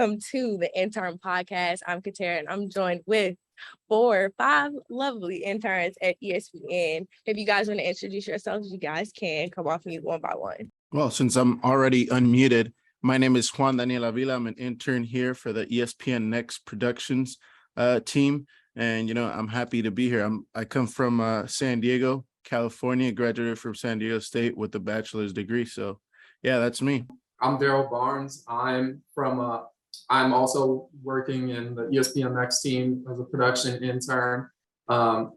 Welcome to the Intern podcast. I'm Katera, and I'm joined with 5 lovely interns at ESPN. If you guys want to introduce yourselves, you guys can come off mute one by one. Well, since I'm already unmuted, my name is Juan Daniel Avila. I'm an intern here for the ESPN Next Productions team. And, I'm happy to be here. I come from San Diego, California, graduated from San Diego State with a bachelor's degree. So, yeah, that's me. I'm Daryl Barnes. I'm also working in the ESPN Next team as a production intern. I'm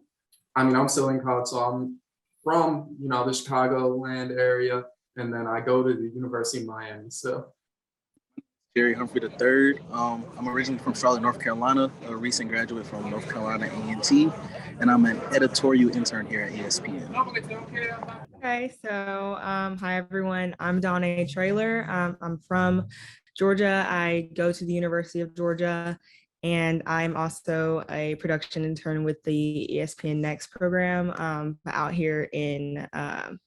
still in college, so I'm from, the Chicagoland area, and then I go to the University of Miami. So, Jerry Humphrey III. I'm originally from Charlotte, North Carolina, a recent graduate from North Carolina A&T, and I'm an editorial intern here at ESPN. Okay, so hi everyone. I'm Donna Traylor. I'm from Georgia. I go to the University of Georgia, and I'm also a production intern with the ESPN Next program out here in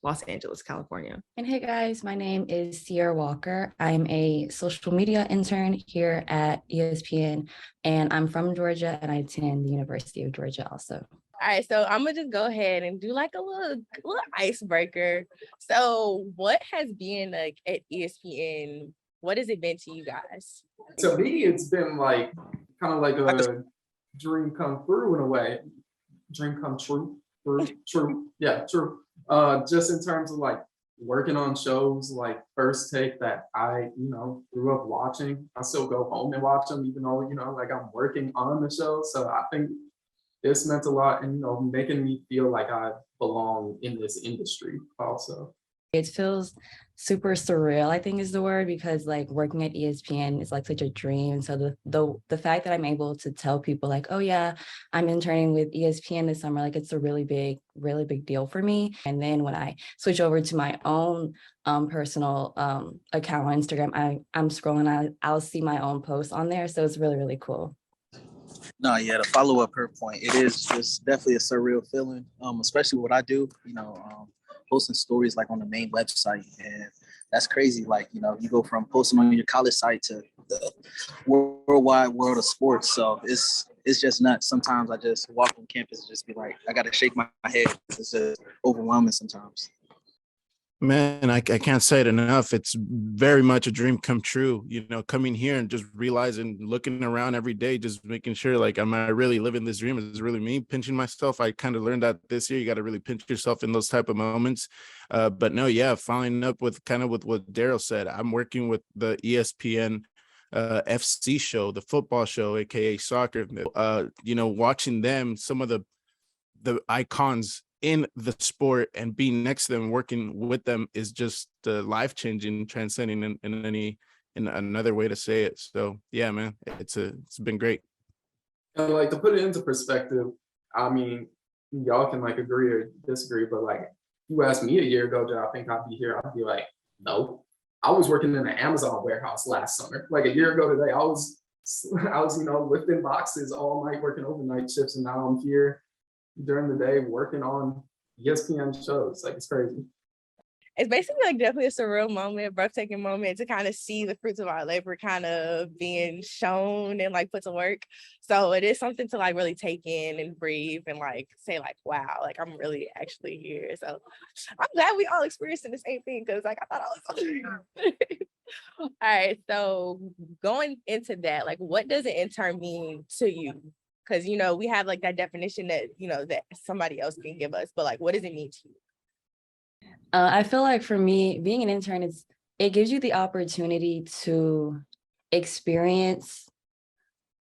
Los Angeles, California. And hey guys, my name is Sierra Walker. I'm a social media intern here at ESPN, and I'm from Georgia, and I attend the University of Georgia also. All right, so I'm gonna just go ahead and do like a little icebreaker. So what has been like at ESPN? What has it been to you guys? To me, it's been like kind of like a dream come through in a way. Dream come true. True. Yeah, true. Just in terms of like working on shows like First Take that I, grew up watching. I still go home and watch them, even though, like I'm working on the show. So I think this meant a lot, and making me feel like I belong in this industry also. It feels super surreal, I think is the word, because like working at ESPN is like such a dream. And so the fact that I'm able to tell people like, oh yeah, I'm interning with ESPN this summer, like it's a really big deal for me. And then when I switch over to my own personal account on Instagram, I'm scrolling, I'll see my own posts on there. So it's really, really cool. No, yeah, to follow up her point, it is just definitely a surreal feeling, especially what I do, posting stories like on the main website. And that's crazy. Like, you go from posting on your college site to the worldwide world of sports. So it's just nuts. Sometimes I just walk on campus and just be like, I got to shake my head. It's just overwhelming sometimes. Man, I can't say it enough. It's very much a dream come true, coming here and just realizing, looking around every day, just making sure like, am I really living this dream? Is it really me pinching myself? I kind of learned that this year. You got to really pinch yourself in those type of moments. But no, yeah, following up with what Daryl said, I'm working with the ESPN FC show, the football show, aka soccer. Watching them, some of the icons in the sport, and being next to them, working with them is just life-changing, transcending in another way to say it. So yeah, man, it's been great. And like, to put it into perspective, y'all can like agree or disagree, but like you asked me a year ago, do I think I'd be here? I'd be like, no. I was working in the Amazon warehouse last summer. Like a year ago today, I was lifting boxes all night, working overnight shifts, and now I'm here during the day working on ESPN shows. Like, it's crazy. It's basically like definitely a surreal moment, breathtaking moment to kind of see the fruits of our labor kind of being shown and like put to work. So it is something to like really take in and breathe and like say like, wow, like I'm really actually here. So I'm glad we all experiencing the same thing, because like I thought I was all right, so going into that, like what does an intern mean to you? Because, we have like that definition that, that somebody else can give us, but like, what does it mean to you? I feel like for me, being an intern, it gives you the opportunity to experience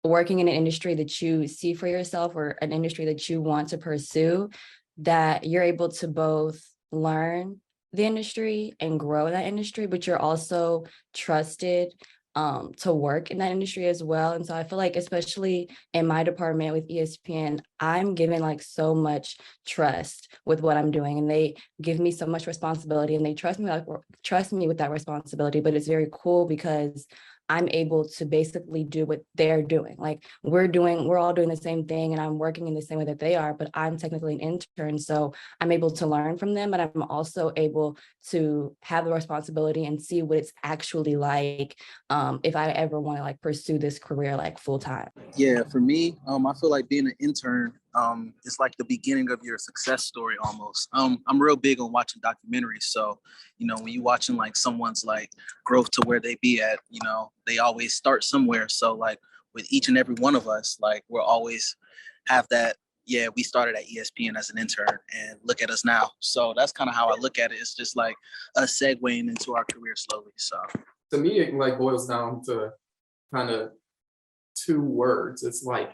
working in an industry that you see for yourself, or an industry that you want to pursue, that you're able to both learn the industry and grow in that industry, but you're also trusted to work in that industry as well. And so I feel like, especially in my department with ESPN, I'm given like so much trust with what I'm doing, and they give me so much responsibility, and they trust me with that responsibility. But it's very cool because I'm able to basically do what they're doing. Like we're all doing the same thing, and I'm working in the same way that they are, but I'm technically an intern. So I'm able to learn from them, but I'm also able to have the responsibility and see what it's actually like if I ever want to like pursue this career like full time. Yeah, for me, I feel like being an intern is like the beginning of your success story almost. I'm real big on watching documentaries, so when you watching like someone's like growth to where they be at, they always start somewhere. So like with each and every one of us, like we're always have that. Yeah, we started at ESPN as an intern, and look at us now. So that's kind of how I look at it. It's just like us segueing into our career slowly. So To me, it like boils down to kind of two words. It's like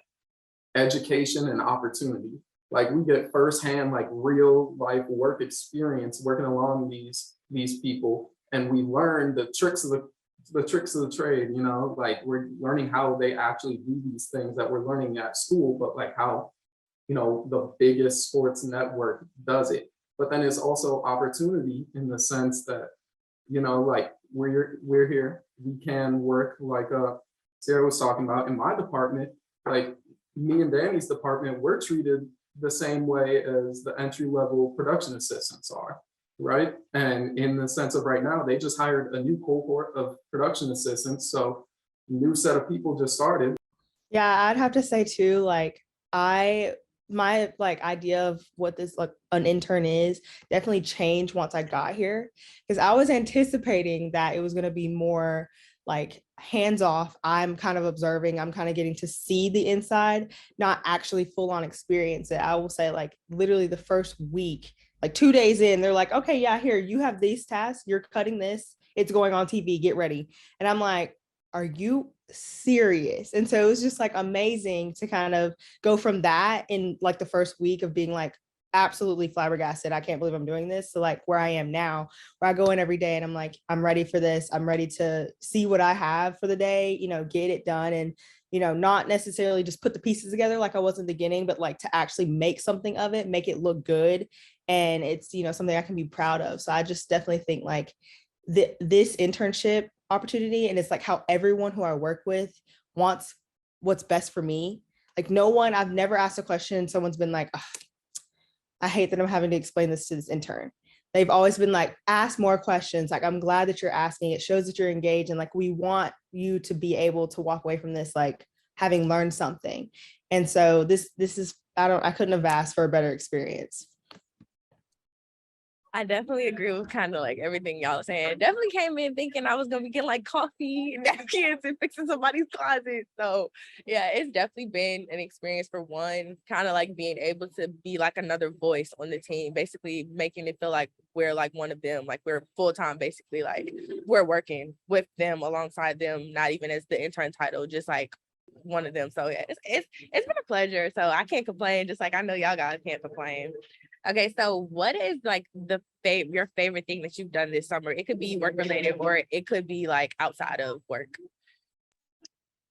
education and opportunity. Like we get firsthand, like real life work experience working along these people, and we learn the tricks of the trade. Like we're learning how they actually do these things that we're learning at school, but like how the biggest sports network does it. But then it's also opportunity in the sense that like we're here, we can work like Sarah was talking about in my department, like me and Danny's department, we're treated the same way as the entry level production assistants are, right? And in the sense of right now, they just hired a new cohort of production assistants. So new set of people just started. Yeah, I'd have to say too, like my like idea of what this like an intern is definitely changed once I got here, because I was anticipating that it was going to be more like hands off. I'm kind of observing, I'm kind of getting to see the inside, not actually full on experience it. I will say like literally the first week, like 2 days in, they're like, okay, yeah, here, you have these tasks, you're cutting this, it's going on TV, get ready. And I'm like, are you serious? And so it was just like amazing to kind of go from that in like the first week of being like absolutely flabbergasted, I can't believe I'm doing this, to like where I am now, where I go in every day and I'm like, I'm ready for this, I'm ready to see what I have for the day, get it done, and not necessarily just put the pieces together like I was in the beginning, but like to actually make something of it, make it look good, and it's something I can be proud of. So I just definitely think like this internship opportunity, and it's like how everyone who I work with wants what's best for me. Like no one, I've never asked a question, someone's been like, I hate that I'm having to explain this to this intern. They've always been like, ask more questions. Like, I'm glad that you're asking. It shows that you're engaged. And like, we want you to be able to walk away from this, like having learned something. And so this is, I couldn't have asked for a better experience. I definitely agree with kind of like everything y'all saying. Definitely came in thinking I was gonna be getting like coffee and napkins and fixing somebody's closet. So yeah, it's definitely been an experience for one, kind of like being able to be like another voice on the team, basically making it feel like we're like one of them, like we're full time, basically like we're working with them alongside them, not even as the intern title, just like one of them. So yeah, it's been a pleasure. So I can't complain. Just like I know y'all guys can't complain. Okay, so what is like your favorite thing that you've done this summer? It could be work related or it could be like outside of work.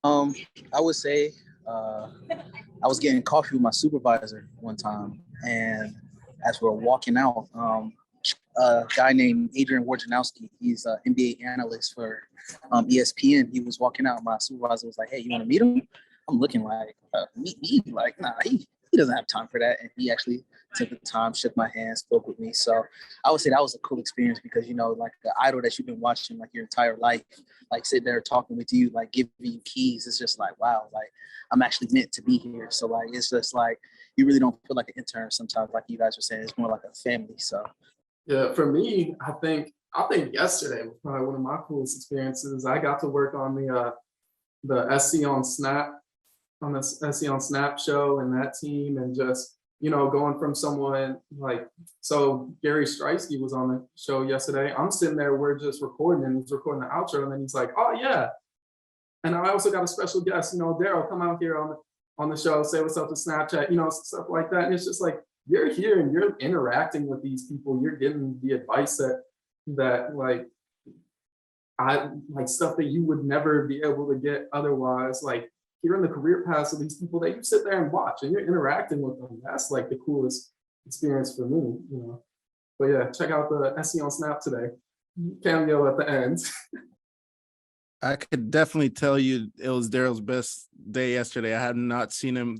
I would say I was getting coffee with my supervisor one time, and as we're walking out, a guy named Adrian Wojnarowski, he's an NBA analyst for ESPN. He was walking out. My supervisor was like, "Hey, you want to meet him?" I'm looking like, "Meet me?" Like, nah, he doesn't have time for that. And he actually took the time, shook my hand, spoke with me. So I would say that was a cool experience because, like the idol that you've been watching like your entire life, like sitting there talking with you, like giving you keys. It's just like, wow, like I'm actually meant to be here. So like, it's just like, you really don't feel like an intern sometimes, like you guys were saying, it's more like a family. So Yeah, for me, I think yesterday was probably one of my coolest experiences. I got to work on the SC on Snap show and that team, and just going from someone like, so Gary Streisky was on the show yesterday. I'm sitting there, we're just recording, and he's recording the outro, and then he's like, "Oh yeah," and I also got a special guest, Daryl, come out here on the show, say what's up to Snapchat, stuff like that. And it's just like, you're here and you're interacting with these people, you're getting the advice that like I like, stuff that you would never be able to get otherwise. Like hearing the career paths of these people that you sit there and watch and you're interacting with them. That's like the coolest experience for me. But yeah, check out the SC on Snap today. Cameo at the end. I could definitely tell you it was Daryl's best day yesterday. I have not seen him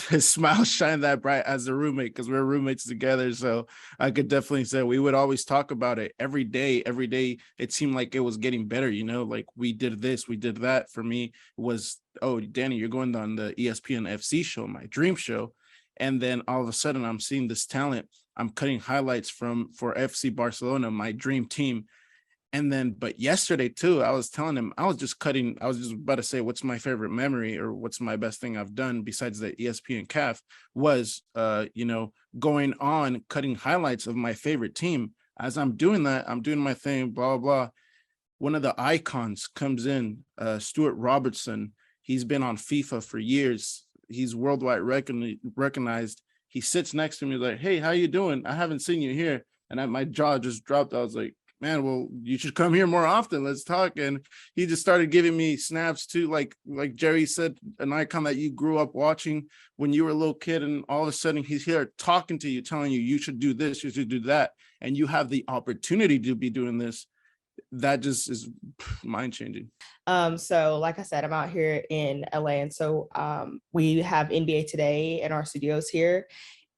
his smile shine that bright as a roommate because we're roommates together. So I could definitely say we would always talk about it every day. Every day it seemed like it was getting better, like we did this, we did that. For me, it was, oh, Danny, you're going on the ESPN FC show, my dream show. And then all of a sudden I'm seeing this talent. I'm cutting highlights for FC Barcelona, my dream team. And then, but yesterday too, I was telling him, I was just about to say, what's my favorite memory or what's my best thing I've done besides the ESPN CAF was, going on cutting highlights of my favorite team. As I'm doing that, I'm doing my thing, blah, blah, blah. One of the icons comes in, Stuart Robertson. He's been on FIFA for years. He's worldwide recognized. He sits next to me like, hey, how you doing? I haven't seen you here. And my jaw just dropped. I was like, man, well, you should come here more often. Let's talk. And he just started giving me snaps too. Like Jerry said, an icon that you grew up watching when you were a little kid. And all of a sudden he's here talking to you, telling you should do this, you should do that. And you have the opportunity to be doing this. That just is mind changing. So like I said, I'm out here in LA. And so we have NBA Today in our studios here.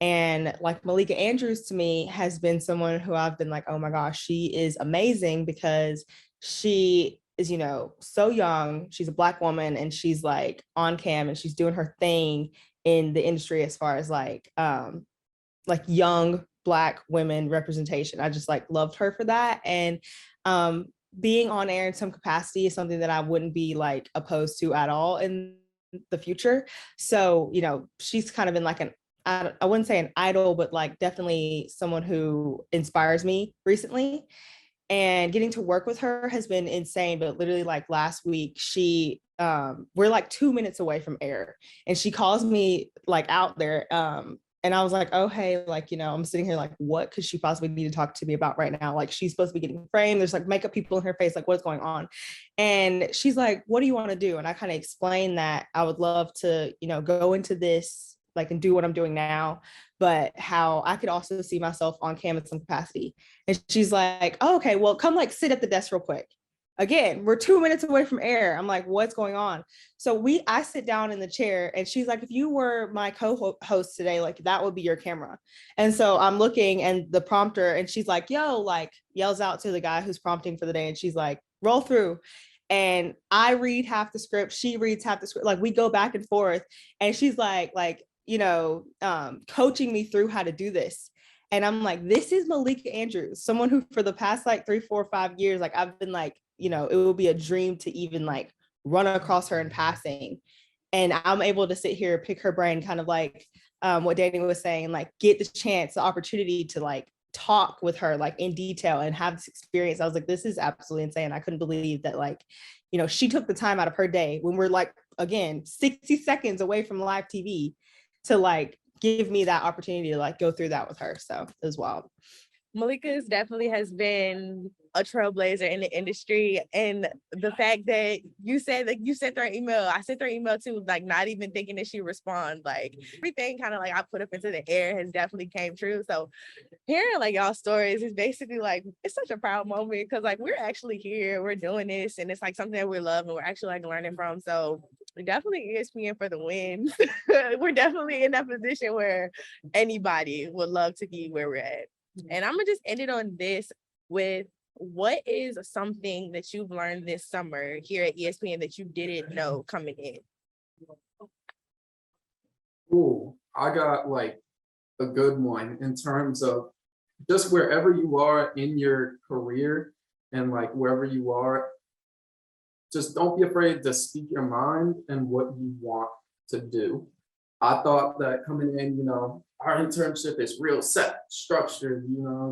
And like Malika Andrews to me has been someone who I've been like, oh my gosh, she is amazing because she is, so young. She's a Black woman and she's like on cam and she's doing her thing in the industry as far as like young Black women representation. I just like loved her for that. And being on air in some capacity is something that I wouldn't be like opposed to at all in the future. So, she's kind of been like I wouldn't say an idol, but like definitely someone who inspires me recently. And getting to work with her has been insane. But literally like last week, we're like 2 minutes away from air and she calls me like out there. And I was like, oh, hey, like, I'm sitting here like, what could she possibly need to talk to me about right now? Like, she's supposed to be getting framed. There's like makeup people in her face, like, what's going on? And she's like, what do you want to do? And I kind of explained that I would love to, go into this, like, and do what I'm doing now, but how I could also see myself on cam in some capacity. And she's like, oh, okay, well, come like sit at the desk real quick. Again, we're 2 minutes away from air. I'm like, what's going on? So I sit down in the chair and she's like, if you were my co-host today, like that would be your camera. And so I'm looking and the prompter and she's like, yo, like yells out to the guy who's prompting for the day. And she's like, roll through. And I read half the script. She reads half the script. Like we go back and forth. And she's like, coaching me through how to do this. And I'm like, this is Malika Andrews, someone who for the past like 3, 4, 5 years, like I've been like, it would be a dream to even like run across her in passing. And I'm able to sit here, pick her brain, kind of like what Danny was saying, like get the opportunity to like talk with her like in detail and have this experience. I was like, this is absolutely insane. I couldn't believe that like, she took the time out of her day when we're like, again, 60 seconds away from live TV to like give me that opportunity to like go through that with her. So it was wild. Malika definitely has been a trailblazer in the industry. And the fact that you said that you sent her an email, I sent her an email too, like not even thinking that she'd respond. Like everything kind of like I put up into the air has definitely came true. So hearing like y'all stories is basically like, it's such a proud moment because like we're actually here, we're doing this, and it's like something that we love and we're actually like learning from. So definitely ESPN for the win. We're definitely in that position where anybody would love to be where we're at. And I'm gonna just end it on this with what is something that you've learned this summer here at ESPN that you didn't know coming in? Ooh, I got like a good one in terms of just wherever you are in your career and like wherever you are, just don't be afraid to speak your mind and what you want to do. I thought that coming in, our internship is real set, structured,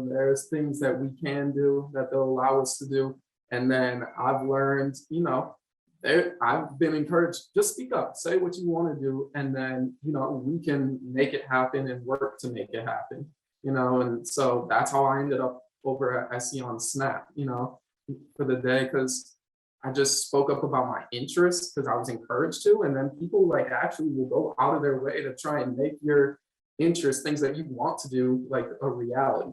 there's things that we can do that they'll allow us to do. And then I've learned, I've been encouraged, just speak up, say what you want to do. And then, we can make it happen and work to make it happen, and so that's how I ended up over at SE on Snap, for the day, because I just spoke up about my interests because I was encouraged to, and then people like actually will go out of their way to try and make your interests, things that you want to do, like a reality.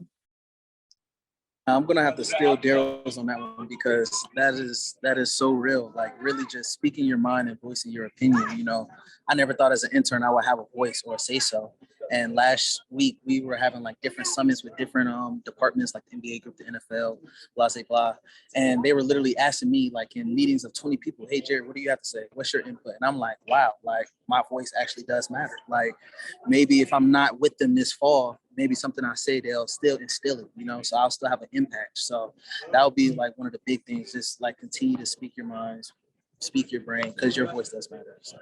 I'm gonna have to steal Daryl's on that one because that is so real. Like really just speaking your mind and voicing your opinion. You know, I never thought as an intern I would have a voice or a say so. And last week we were having like different summits with different departments like the NBA group, the NFL, blah blah blah. And they were literally asking me like in meetings of 20 people, hey Jared, what do you have to say? What's your input? And I'm like, wow, like my voice actually does matter. Like maybe if I'm not with them this fall, maybe something I say, they'll still instill it, you know, so I'll still have an impact. So that would be like one of the big things, just like continue to speak your minds, speak your brain, because your voice does matter. So.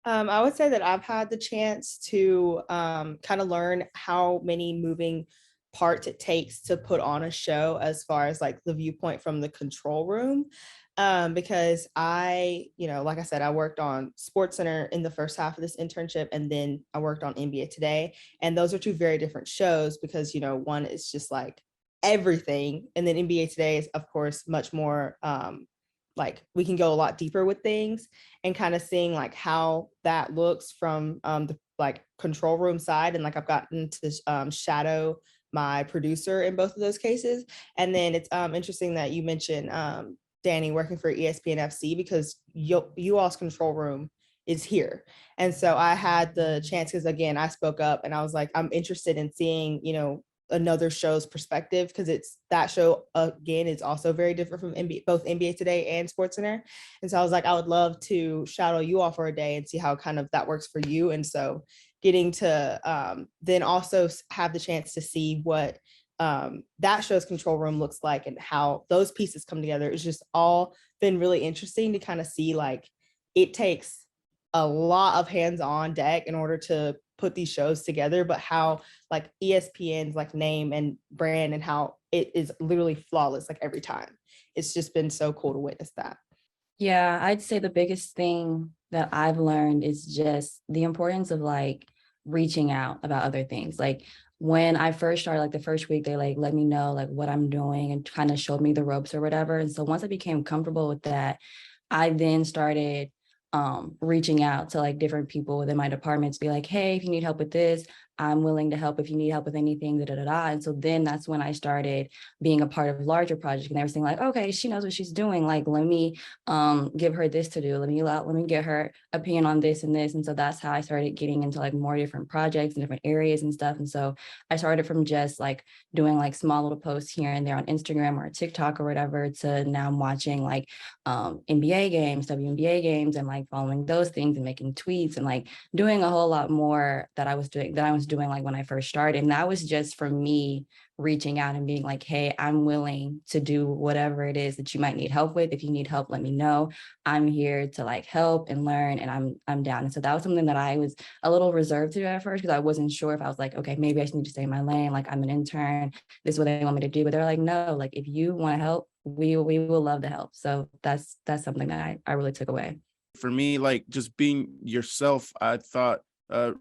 I would say that I've had the chance to kind of learn how many moving parts it takes to put on a show as far as like the viewpoint from the control room. Because like I said, I worked on SportsCenter in the first half of this internship, and then I worked on NBA Today. And those are two very different shows because, one is just like everything. And then NBA Today is, of course, much more like we can go a lot deeper with things, and kind of seeing like how that looks from the like control room side. And like I've gotten to shadow my producer in both of those cases. And then it's interesting that you mentioned Danny working for ESPN FC, because you all's control room is here. And so I had the chance, because again, I spoke up and I was like, I'm interested in seeing, another show's perspective, because it's that show again is also very different from both NBA Today and SportsCenter. And so I was like, I would love to shadow you all for a day and see how kind of that works for you. And so getting to then also have the chance to see what that show's control room looks like and how those pieces come together. It's just all been really interesting to kind of see, like, it takes a lot of hands-on deck in order to put these shows together, but how like ESPN's like name and brand and how it is literally flawless like every time. It's just been so cool to witness that. Yeah, I'd say the biggest thing that I've learned is just the importance of like reaching out about other things. Like when I first started, like the first week, they like let me know like what I'm doing and kind of showed me the ropes or whatever. And so once I became comfortable with that, I then started reaching out to like different people within my department to be like, hey, if you need help with this, I'm willing to help if you need help with anything, da, da, da, da. And so then that's when I started being a part of larger projects, and they were saying like, okay, she knows what she's doing. Like, let me give her this to do. Let me get her opinion on this and this. And so that's how I started getting into like more different projects and different areas and stuff. And so I started from just like doing like small little posts here and there on Instagram or TikTok or whatever, to now I'm watching like NBA games, WNBA games, and like following those things and making tweets and like doing a whole lot more that I was doing like when I first started. And that was just for me reaching out and being like, hey, I'm willing to do whatever it is that you might need help with. If you need help, let me know. I'm here to like help and learn, and I'm down. And so that was something that I was a little reserved to do at first, because I wasn't sure if I was like, okay, maybe I just need to stay in my lane. Like, I'm an intern. This is what they want me to do. But they're like, no, like if you want to help, we will love to help. So that's something that I really took away. For me, like just being yourself, I thought they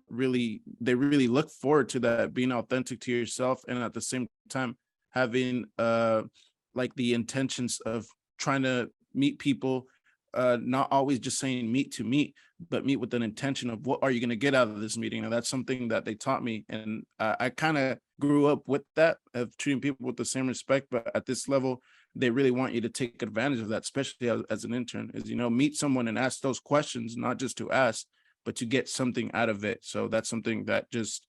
really look forward to that, being authentic to yourself, and at the same time having like the intentions of trying to meet people, not always just saying meet to meet, but meet with an intention of what are you going to get out of this meeting. And that's something that they taught me, and I kind of grew up with that, of treating people with the same respect. But at this level, they really want you to take advantage of that, especially as an intern, is, meet someone and ask those questions, not just to ask, but to get something out of it. So that's something that just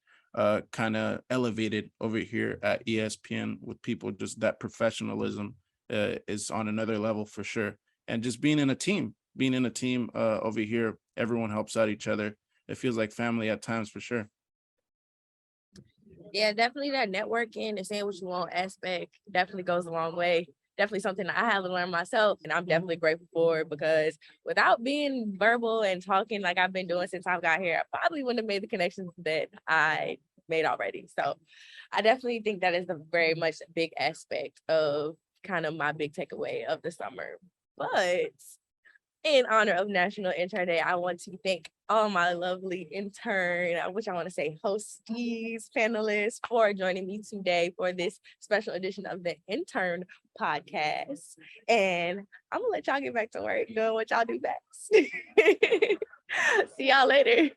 kind of elevated over here at ESPN with people. Just that professionalism is on another level for sure. And just being in a team over here, everyone helps out each other. It feels like family at times for sure. Yeah, definitely that networking and saying what you want aspect definitely goes a long way. Definitely something that I had to learn myself, and I'm definitely grateful for it, because without being verbal and talking like I've been doing since I got here, I probably wouldn't have made the connections that I made already. So I definitely think that is a very much big aspect of kind of my big takeaway of the summer. But in honor of National Intern Day, I want to thank all my lovely intern, which I want to say hosties, panelists, for joining me today for this special edition of the Intern podcast. And I'm gonna let y'all get back to work doing what y'all do best. See y'all later.